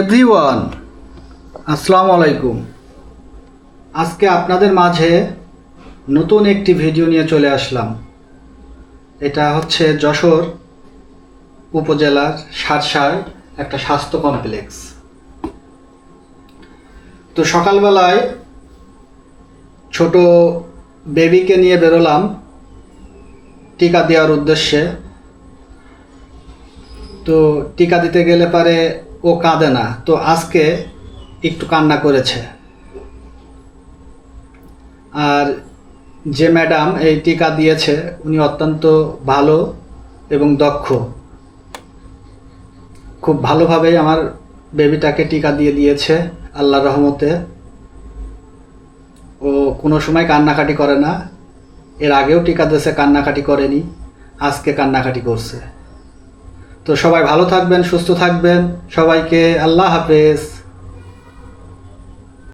Everyone, আসসালামু আলাইকুম। আজকে আপনাদের মাঝে নতুন একটি ভিডিও নিয়ে চলে আসলাম। এটা হচ্ছে যশোর উপজেলার সারসার একটা স্বাস্থ্য কমপ্লেক্স। তো সকালবেলায় ছোট বেবিকে নিয়ে বেরোলাম টিকা দেওয়ার উদ্দেশ্যে। তো টিকা দিতে গেলে পারে ও কাঁদে না, তো আজকে একটু কান্না করেছে। আর যে ম্যাডাম এই টিকা দিয়েছে উনি অত্যন্ত ভালো এবং দক্ষ। খুব ভালোভাবেই আমার বেবিটাকে টিকা দিয়েছে আল্লাহর রহমতে। ও কোনো সময় কান্নাকাটি করে না। এর আগেও টিকা দিয়েছে, কান্নাকাটি করেনি, আজকে কান্নাকাটি করছে। তো সবাই ভালো থাকবেন, সুস্থ থাকবেন। সবাইকে আল্লাহ হাফেজ।